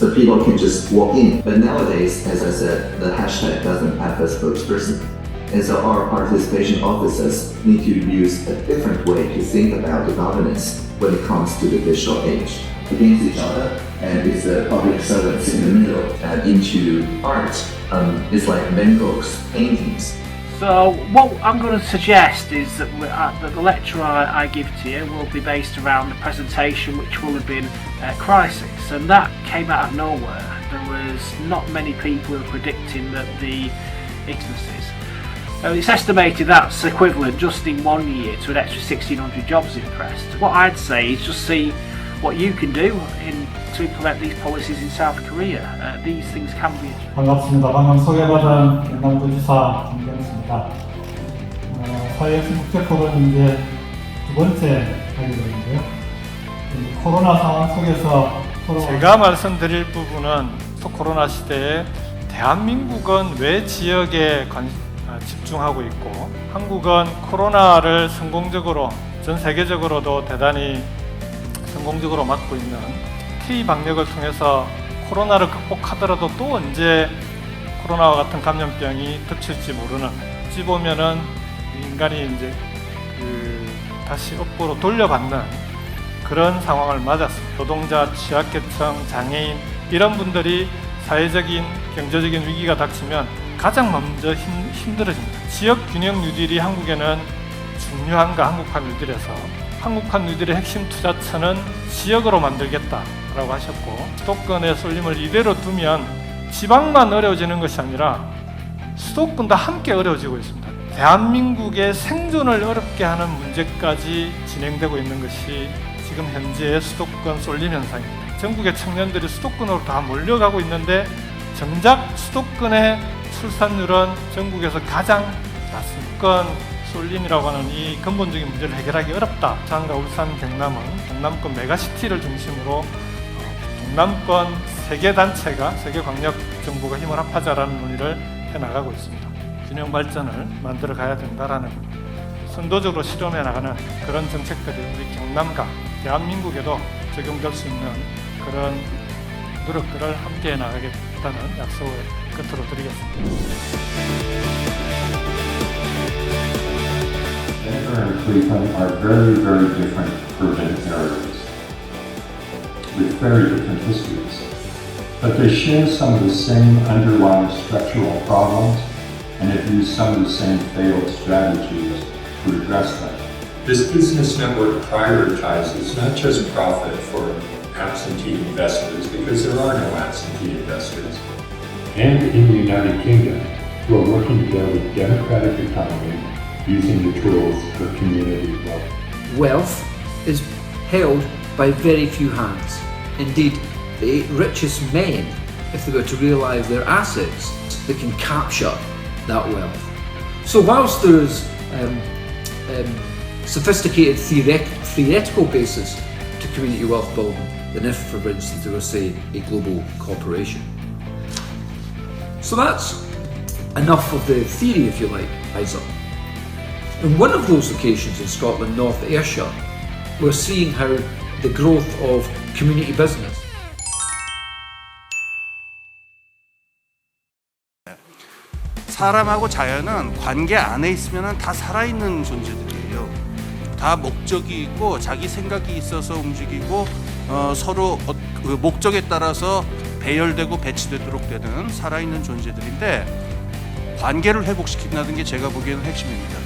so people can just walk in. But nowadays, as I said, the hashtag doesn't have a spokesperson. And so our participation officers need to use a different way to think about the governance when it comes to the digital age. Against each other, and it's the public servants in the middle and into art. It's like Van Gogh's paintings. So what I'm going to suggest is that the lecture I give to you will be based around the presentation, which will have been Crisis, and that came out of nowhere. There was not many people who were predicting that the businesses. It's estimated that's equivalent just in 1 year to an extra 1,600 jobs impressed. What I'd say is just see what you can do to implement these policies in South Korea. These things can be achieved. 반갑습니다. 방금 소개받은 경남도지사 김경수입니다. 사회에서 국제 토론 이제 두 번째 하게 되는데요. 코로나 상황 속에서 제가 말씀드릴 부분은 코로나 시대에 대한민국은 왜 지역에 집중하고 있고 한국은 코로나를 성공적으로 전 세계적으로도 대단히 성공적으로 막고 있는 K 방역을 통해서 코로나를 극복하더라도 또 언제 코로나와 같은 감염병이 덮칠지 모르는 어찌 보면은 인간이 이제 다시 업보로 돌려받는 그런 상황을 맞았습니다. 노동자, 취약계층, 장애인 이런 분들이 사회적인 경제적인 위기가 닥치면 가장 먼저 힘들어집니다. 지역 균형 뉴딜이 한국에는 중요한가 한국판 뉴딜에서 한국판 뉴딜의 핵심 투자처는 지역으로 만들겠다라고 하셨고 수도권의 쏠림을 이대로 두면 지방만 어려워지는 것이 아니라 수도권도 함께 어려워지고 있습니다. 대한민국의 생존을 어렵게 하는 문제까지 진행되고 있는 것이 지금 현재의 수도권 쏠림 현상입니다. 전국의 청년들이 수도권으로 다 몰려가고 있는데 정작 수도권의 출산율은 전국에서 가장 낮습니다. 수도권 쏠림이라고 하는 이 근본적인 문제를 해결하기 어렵다. 부산과 울산, 경남은 경남권 메가시티를 중심으로 경남권 세계단체가 세계광역정부가 힘을 합하자라는 논의를 해나가고 있습니다. 균형 발전을 만들어 가야 된다라는 선도적으로 실험해 나가는 그런 정책들이 우리 경남과 대한민국에도 적용될 수 있는 그런 노력들을 함께 나가겠다는 약속을 끝으로 드리겠습니다. Denver and Cleveland are very, very different urban areas with very different histories. But they share some of the same underlying structural problems and have used some of the same failed strategies to address them. This business network prioritizes not just profit for absentee investors, because there are no absentee investors. And in the United Kingdom, who are working to build a democratic economy using the tools of community wealth. Wealth is held by very few hands. Indeed, the richest men, if they were to realise their assets, they can capture that wealth. So whilst there is sophisticated theoretical basis to community wealth building than if, for instance, there was, say, a global corporation. So that's enough of the theory, if you like, Isaac. In one of those locations in Scotland, North Ayrshire, we're seeing how the growth of community business. 사람하고 자연은 관계 안에 있으면 다 살아있는 존재들이에요. 다 목적이 있고 자기 생각이 있어서 움직이고 서로 그 목적에 따라서 배열되고 배치되도록 되는 살아있는 존재들인데 관계를 회복시킨다는 게 제가 보기에는 핵심입니다.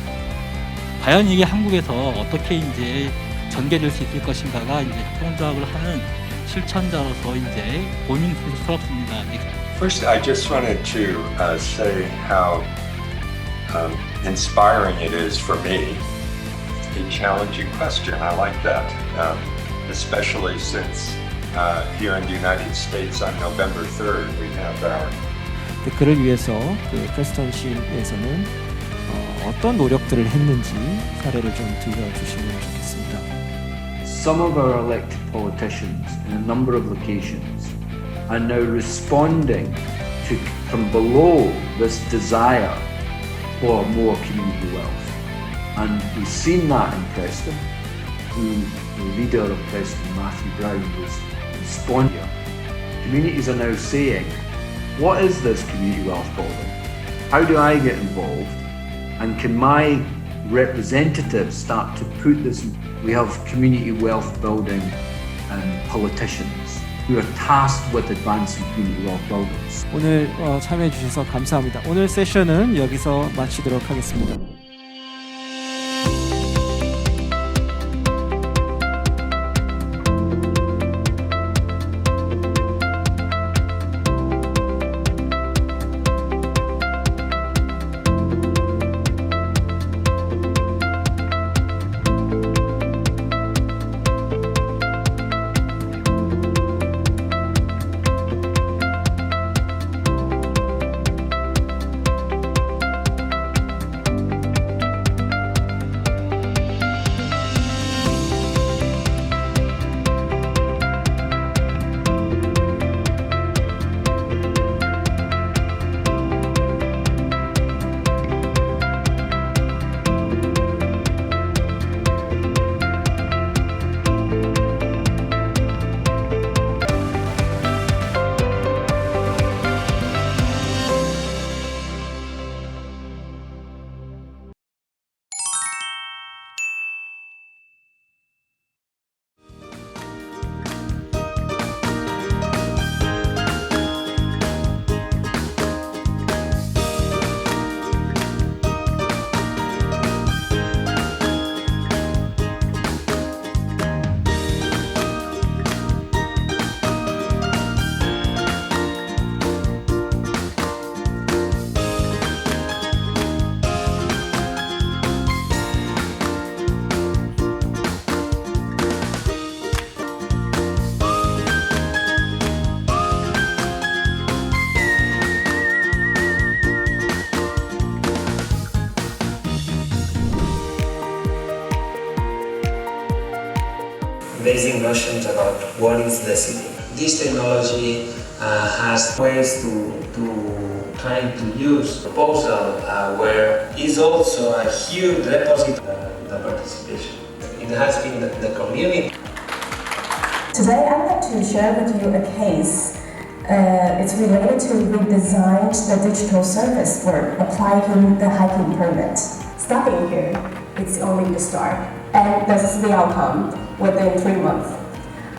과연 이게 한국에서 어떻게 이제 전개될 수 있을 것인가가 이제 협동조합을 하는 실천자로서 이제 고민스럽습니다. First, I just wanted to say how inspiring it is for me. A challenging question, I like that, especially since here in the United States on November 3rd we have our. 그를 위해서 그 프레스턴시에서는 어떤 노력들을 했는지 사례를 좀 들려주시면 좋겠습니다. Some of our elected politicians in a number of locations are now responding to from below this desire for more community wealth. And we've seen that in Preston, who the leader of Preston, Matthew Brown, was responding. Communities are now saying, what is this community wealth building? How do I get involved? And can my representatives start to put this? We have community wealth building politicians who are tasked with advancing community wealth building. 오늘 참여해 주셔서 감사합니다. 오늘 세션은 여기서 마치도록 하겠습니다. Raising questions about what is the city. This technology has ways to trying to use proposal where is also a huge deposit the participation. It has been the community. Today I'd like to share with you a case. It's related to redesign the digital service for applying the hiking permit. Stopping here, it's only the start. And this is the outcome within 3 months.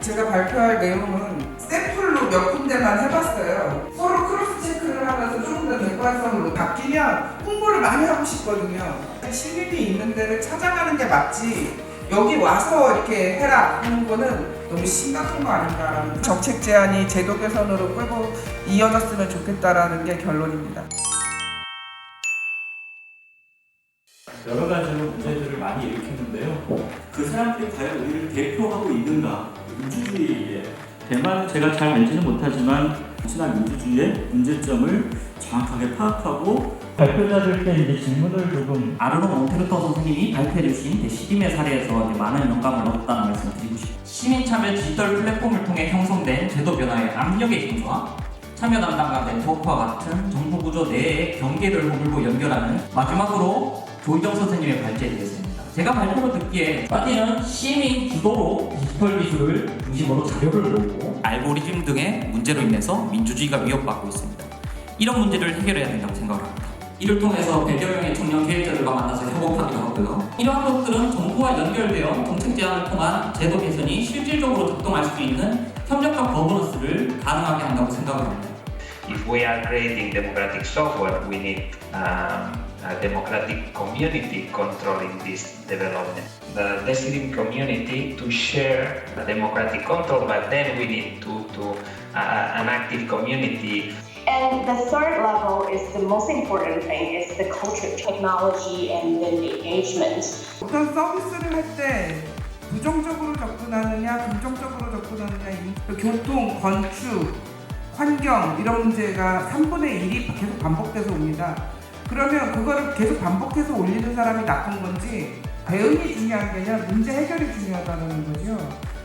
제가 발표할 내용은 샘플로 몇 군데만 해봤어요. 서로 크로스 체크를 하면서 조금 더 객관성으로 바뀌면 홍보를 많이 하고 싶거든요. 시민이 있는 데를 찾아가는 게 맞지 여기 와서 이렇게 해라 하는 거는 너무 심각한 거 아닌가라는 정책 제안이 제도 개선으로 끌고 이어졌으면 좋겠다라는 게 결론입니다. 여러 가지로 문제들을 많이 일으켰는데요. 그 사람들이 과연 우리를 대표하고 있는가? 민주주의에 대만은 제가 잘 알지는 못하지만 친한 민주주의의 문제점을 정확하게 파악하고 발표자들께 이제 질문을 조금 아르노 몬테르토 선생님이 발표해주신 시딤의 사례에서 많은 영감을 얻었다는 말씀을 드리고 싶습니다. 시민 참여 디지털 플랫폼을 통해 형성된 제도 변화의 압력의 힘과 참여 담당과 네트워크와 같은 정부 구조 내의 경계를 허물고 연결하는 마지막으로 조희정 선생님의 발제에 대해서입니다. 제가 발표를 듣기에 빠지는 시민 주도로 디지털 기술을 중심으로 자료를 모으고 알고리즘 등의 문제로 인해서 민주주의가 위협받고 있습니다. 이런 문제를 해결해야 된다고 생각을 합니다. 이를 통해서 100여 명의 청년 기획자들과 만나서 협업하기도 하고요. 이러한 것들은 정부와 연결되어 정책 제안을 통한 제도 개선이 실질적으로 작동할 수 있는 협력과 거버넌스를 가능하게 한다고 생각을 합니다. If we are creating democratic software, we need a democratic community controlling this development. The Decidim community to share democratic control, but then we need to an active community. And the third level is the most important thing, is the culture, technology, and then the engagement. 어떤 서비스를 할 때 부정적으로 접근하느냐, 긍정적으로 접근하느냐, 교통, 건축, 환경 이런 문제가 3분의 1이 계속 반복돼서 옵니다. 그러면 그거를 계속 반복해서 올리는 사람이 나쁜 건지 대응이 중요한 게 아니라 문제 해결이 중요하다는 거죠.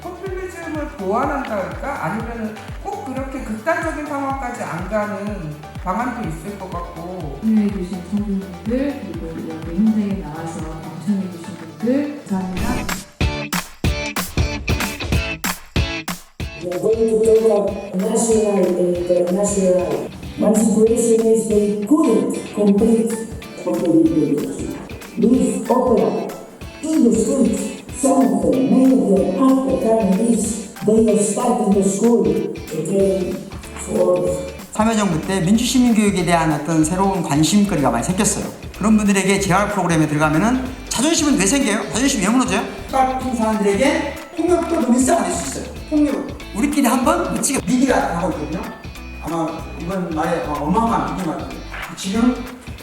포퓰리즘을 보완한다 할까? 아니면 꼭 그렇게 극단적인 상황까지 안 가는 방안도 있을 것 같고. 참여해 주신 성분들 그리고 여기 현장에 나와서 경청해 주신 분들 감사합니다. We are going to build up a national much they are. One situation is they couldn't complete what they did. Leave opera in the street. Some of them, many of them, half the time is they are starting the school again for. 참여정부 때 민주시민교육에 대한 어떤 새로운 관심거리가 많이 생겼어요. 그런 분들에게 재활 프로그램에 들어가면은 자존심은 왜 생겨요? 자존심이 왜 무너져요? 같은 사람들에게 폭력도 너무 일상화될 수 있어요. 폭력. 우리끼리 한번 멋지게 위기가 하고 있거든요. 아마 이번 말에 어마어마한 위기가 있거든요. 지금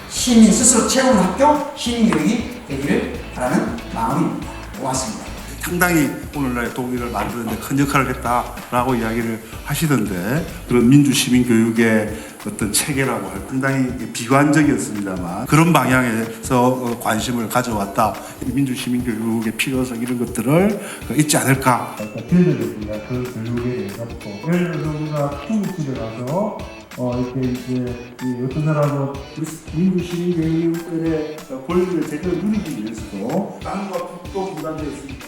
시민 스스로 채우는 학교, 시민교육이 되기를 바라는 마음이 고맙습니다. 상당히 오늘날 독일을 만드는데 큰 역할을 했다라고 이야기를 하시던데 그런 민주시민교육의 어떤 체계라고 할 상당히 비관적이었습니다만 그런 방향에서 관심을 가져왔다. 민주시민교육의 필요성 이런 것들을 잊지 않을까. 기회를 그 교육에 대해서 또 예를 들어서 우리가 중국집에 가서 이렇게 이제 어떤 사람은 민주시민교육의 권리를 제대로 누리기 위해서도 남과 북도 분단되어 있습니다.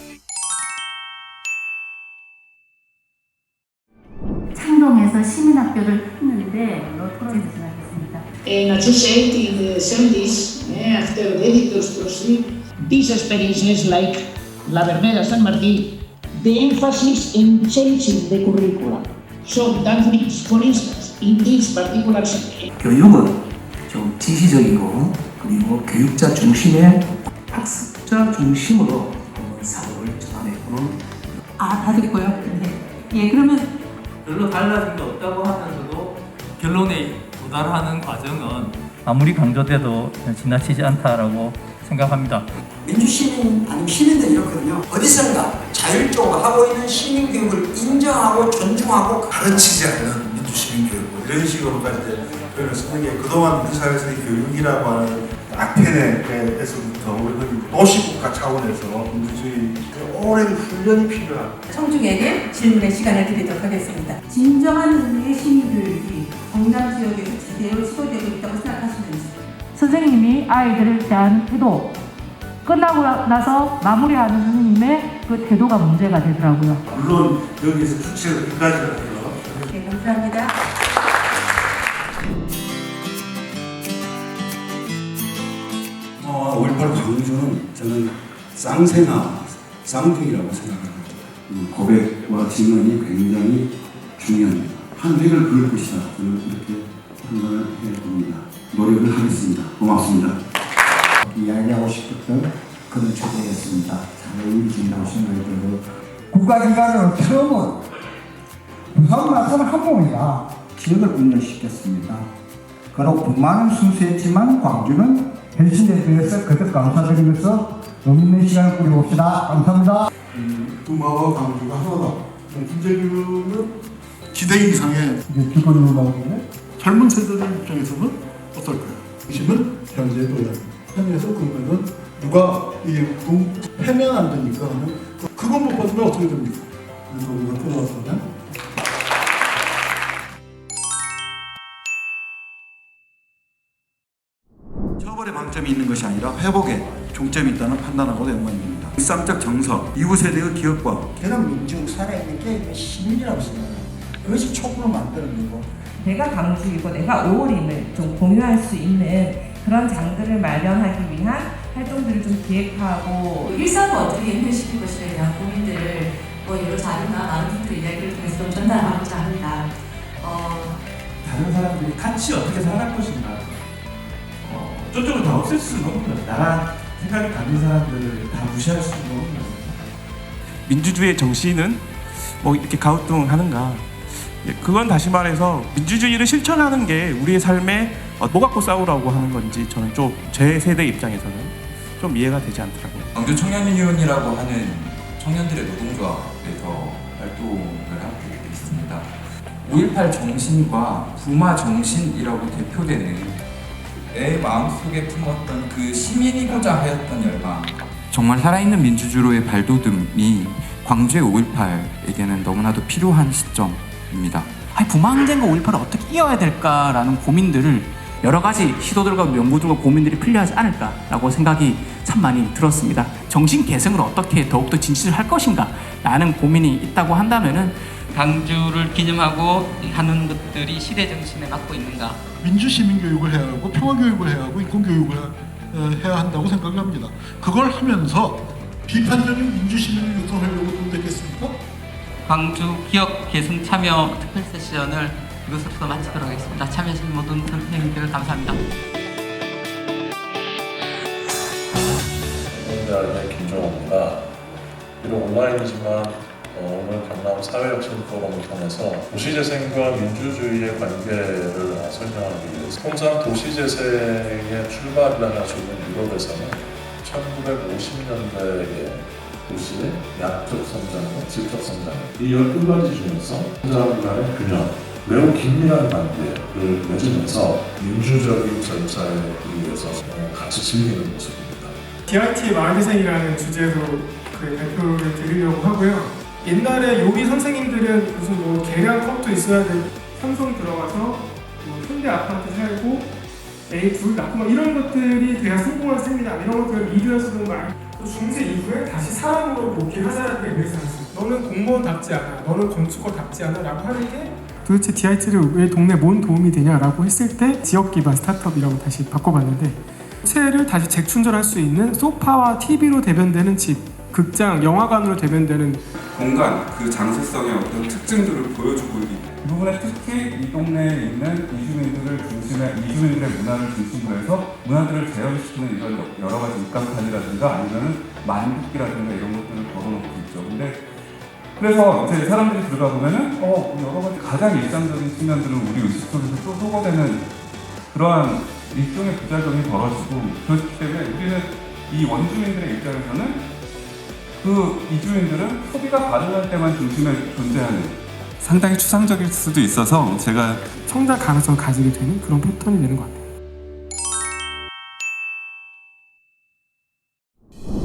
창동에서 시민학교를 했는데 어떻게 생각했습니다. In the 70s, after the editors proceed, these experiences like La Berneda, San Martín, the emphasis in changing the curricula. So that means, for instance, in this particular subject, 교육은 좀 지시적이고 그리고 교육자 중심의 학습자 중심으로 사고를 전환해보는 다 듣고요. 네. 예, 그러면 별로 달라진 게 없다고 하면서도 결론에 도달하는 과정은 아무리 강조돼도 지나치지 않다라고 생각합니다. 민주시민 아니면 시민들이 이렇거든요. 어디선가 자율적으로 하고 있는 시민교육을 인정하고 존중하고 가르치지 않는 민주시민교육 이런 식으로까지 표현을 쓰는 게 그동안 우리 사회에서의 교육이라고 하는 악편에서부터 우리 도시국가 차원에서 민주주의 오랜 훈련이 필요합니다. 청중에게 질문의 시간을 드리도록 하겠습니다. 진정한 의미의 시민교육이 경남 지역에서 제대로 시도되고 있다고 생각하시는지. 선생님이 아이들을 대하는 태도, 끝나고 나서 마무리하는 선생님의 그 태도가 문제가 되더라고요. 물론 여기서 주체가 끝까지라고요. 네, 감사합니다. 5.18 광주는 저는 쌍생아, 쌍둥이라고 생각합니다. 고백과 증언이 굉장히 중요합니다. 한 획을 그을 것이다. 저는 이렇게 판단을 해봅니다. 노력을 하겠습니다. 고맙습니다. 이야기하고 싶었던 그런 주제였습니다. 잘 의미진다고 생각이 들고 국가기관으로 처음은 부산 나선 항공이가 지역을 분열시켰습니다. 그렇고 많은 순수했지만 광주는 헬sin에 대해서 그저 감사드리면서 의미 있는 시간을 꾸려봅시다. 감사합니다. 동마와 광주가 하나다. 김재규는 기대 이상의 기본으로 나오는데 젊은 세대들 입장에서는 어떨까요? 당신은 현재 도약. 현에서 그러면은 누가 패면 안 되니까 그건 못 받으면 어떻게 됩니까? 그래서 우리가 끊어왔다면 처벌의 방점이 있는 것이 아니라 회복에 종점이 있다는 판단하고도 연관입니다. 일상적 정서, 이후 세대의 기억과 저는 민중 살아있는 게 시민이라고 생각합니다. 그것이 촉구로 만드는 거고 내가 강주이고 내가 5월임을 좀 공유할 수 있는 그런 장들을 마련하기 위한 활동들을 좀 기획하고 일상을 어떻게 연결시킬 것인가에 대한 고민들을 여러 자료나 많은 분들의 이야기를 통해서 좀 전달하고자 합니다. 다른 사람들이 같이 어떻게 살아갈 것인가 저쪽을 다 없앨 수는 없는 나랑 생각이 다른 사람들을 다 무시할 수는 없는 민주주의의 정신은 이렇게 가우뚱하는가 그건 다시 말해서 민주주의를 실천하는 게 우리의 삶에 뭐 갖고 싸우라고 하는 건지 저는 좀 제 세대 입장에서는 좀 이해가 되지 않더라고요. 광주 청년유니온이라고 하는 청년들의 노동조합에서 활동을 하고 있습니다. 5.18 정신과 부마 정신이라고 대표되는 내 마음속에 품었던 그 시민이고자 하였던 열망 정말 살아있는 민주주의의 발돋움이 광주의 5.18에게는 너무나도 필요한 시점입니다. 부망전과 5.18을 어떻게 이어야 될까라는 고민들을 여러 가지 시도들과 연구들과 고민들이 필요하지 않을까라고 생각이 참 많이 들었습니다. 정신 개성을 어떻게 더욱더 진실을 할 것인가 라는 고민이 있다고 한다면은 광주를 기념하고 하는 것들이 시대 정신에 맞고 있는가? 민주시민교육을 해야 하고 평화교육을 해야 하고 인권교육을 해야 한다고 생각을 합니다. 그걸 하면서 비판적인 민주시민을 유도하려고 노력했습니까? 광주 기업 계승 참여 특별 세션을 이것으로서 마치도록 하겠습니다. 참여하신 모든 선생님들 감사합니다. 공대학의 김종호입니다. 비록 온라인이지만 오늘 강남 사회혁신 포럼을 통해서 도시재생과 민주주의의 관계를 설명하기 위해서 통상 도시재생의 출발이라는 수 있는 유럽에서는 1950년대의 도시의 양적 성장과 질적 성장 이 12가지 중에서 사람 간의 균형 매우 긴밀한 관계를 맺으면서 민주적인 절차에 의해서 같이 즐기는 모습입니다. DIT 마을위생이라는 주제로 발표를 드리려고 하고요. 옛날에 요리 선생님들은 무슨 뭐 계량컵도 있어야 되고 삼성 들어가서 뭐 현대 아파트 살고 애 둘 낳고 막 이런 것들이 돼야 성공할 셈이다 이런 것들을 미디어에서도 많이 중세 이후에 다시 사람으로 복귀하자는 게 의미를 습니다. 너는 공무원답지 않아, 너는 건축가답지 않아 라고 하는 게 도대체 DIT를 왜 동네에 뭔 도움이 되냐라고 했을 때 지역 기반 스타트업이라고 다시 바꿔봤는데 세를 다시 재충전할 수 있는 소파와 TV로 대변되는 집, 극장, 영화관으로 대변되는 공간, 그 장소성의 어떤 특징들을 보여주고 있는 이 부분에 특히 이 동네에 있는 이주민들의 문화를 중심으로 해서 문화들을 재현시키는 이런 여러 가지 입간판이라든가 아니면은 만국기라든가 이런 것들을 걸어놓고 있죠. 근데 그래서 이제 사람들이 들어가 보면은 여러 가지 가장 일상적인 측면들을 우리 의식 속에서 또 소거되는 그러한 일종의 부작용이 벌어지고 그렇기 때문에 우리는 이 원주민들의 입장에서는 그 이주민들은 소비가 가능할 때만 중심에 존재하는 상당히 추상적일 수도 있어서 제가 성장 가능성을 가지게 되는 그런 패턴이 되는 것 같아요.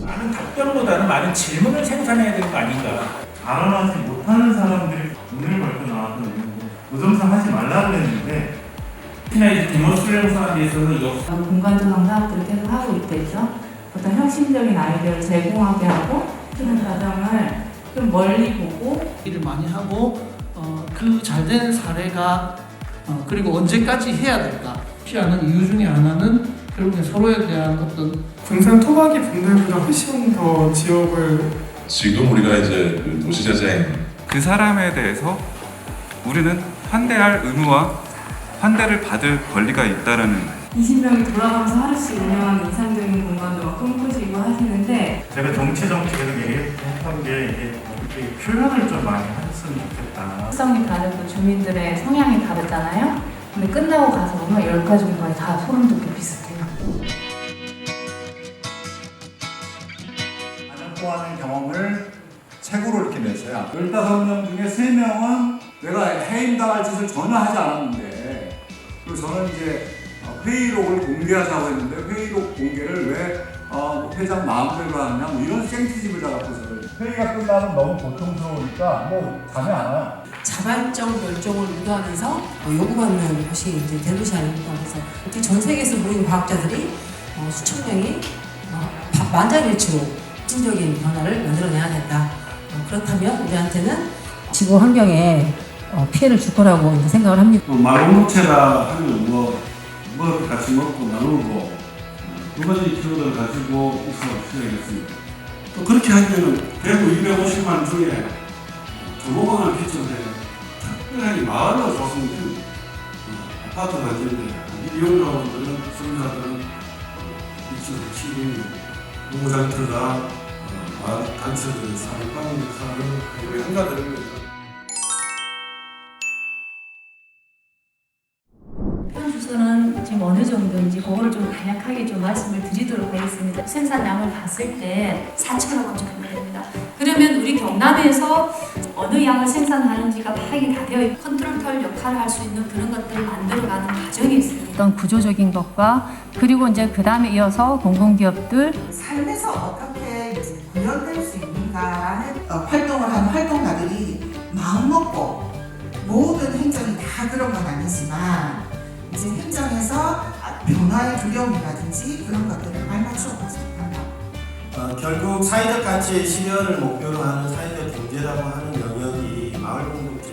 많은 답변보다는 많은 질문을 생산해야 되는 거 아닌가. 발언하지 못하는 사람들이 눈을 벌고 나왔던 노점상 하지 말라고 했는데 특히나 이제 데몬스트레이션에 있어서 공간조성 사업들을 계속 하고 있겠죠. 어떤 혁신적인 아이디어를 제공하게 하고 하는 과정을 좀 멀리 보고 일을 많이 하고 그 잘된 사례가 그리고 언제까지 해야 될까 피하는 이유 중에 하나는 결국에 서로에 대한 어떤 군산 토박이 분들보다 훨씬 더 지역을 지금 우리가 이제 도시재생 그 사람에 대해서 우리는 환대할 의무와 환대를 받을 권리가 있다라는 20명이 돌아가면서 하루씩 운영하는 이상적인 공간도 막 꿈꾸시고 하시는데 제가 정치에서 얘기했던 게 이게 표현을 좀 많이 했으면 좋겠다. 특성이 다르고 주민들의 성향이 다르잖아요. 근데 끝나고 가서 보면 10가지 공간이 다 소름 돋게 비슷해요. 하는 경험을 책으로 이렇게 냈어요. 15명 중에 3명은 내가 해임당할 짓을 전혀 하지 않았는데 그리고 저는 이제 회의록을 공개하자고 했는데 회의록 공개를 왜 회장 마음대로 하느냐 뭐 이런 생트집을 잡았어요. 회의가 끝나면 너무 고통스러우니까 잠이 안 와요. 자발적 열정을 유도하면서 요구받는 것이 이제 델루시 아닙니까? 그래서 전 세계에서 모인 과학자들이 수천 명이 만장일치로 혁신적인 변화를 만들어내야 된다. 그렇다면 우리한테는 지구 환경에 피해를 줄 거라고 생각을 합니다. 마공동체라 하면 뭐 같이 먹고 나누고 두 가지 키워드를 가지고 있어야겠습니다. 또 그렇게 하면은 대구 250만 중에 조모강을 기점에 특별하게 마을로 줬으면 됩니다. 아파트가 있는데 이용자분들은 수용자들은 이쪽에 치료는 농장터가 마을 단체들은 사회방 역할을 한가들은 주소는 지금 어느 정도인지 그거를 좀 간략하게 좀 말씀을 드리도록 하겠습니다. 생산량을 봤을 때 4,000억 원 정도 됩니다. 그러면 우리 경남에서 어느 양을 생산하는지가 파악이 다 되어 있고 컨트롤 역할을 할 수 있는 그런 것들을 만들어가는 과정이 있습니다. 어떤 구조적인 것과 그리고 이제 그 다음에 이어서 공공기업들 삶에서 어떻게 구현될 수 있는가라는 활동을 하는 활동가들이 마음먹고 모든 행정이 다 그런 건 아니지만 이제 현장에서 변화의 두려움이라든지 그런 것들을 알맞추어 보겠습니다. 결국 사회적 가치의 실현을 목표로 하는 사회적 경제라고 하는 영역이 마을 공동체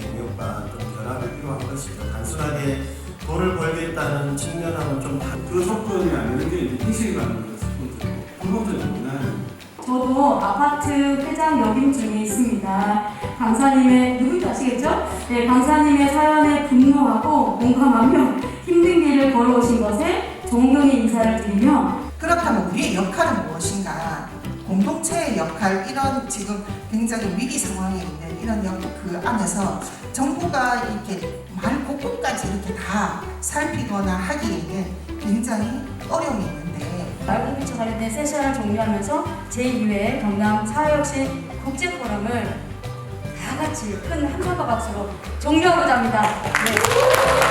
단순하게 돈을 벌겠다는 측면하고는 좀 그 조건이 아니는 게 희생이 가는 거예요. 첫 번째로. 불법적인 문화는 저도 아파트 회장 역임 중에 있습니다. 강사님의 누군지 아시겠죠? 네, 강사님의 사연에 분노하고 공감하며 힘든 길을 걸어오신 것에 존경의 인사를 드리며 그렇다면 우리의 역할은 무엇인가? 공동체의 역할, 이런 지금 굉장히 위기 상황에 있는 이런 그 안에서 정부가 이렇게 말 곳곳까지 이렇게 다 살피거나 하기에는 굉장히 어려움이 있는데 말공비처 관련된 세션을 종료하면서 제2회 경남 사회혁신 국제포럼을 다 같이 큰 한번더 박수로 종료하고자 합니다. 네.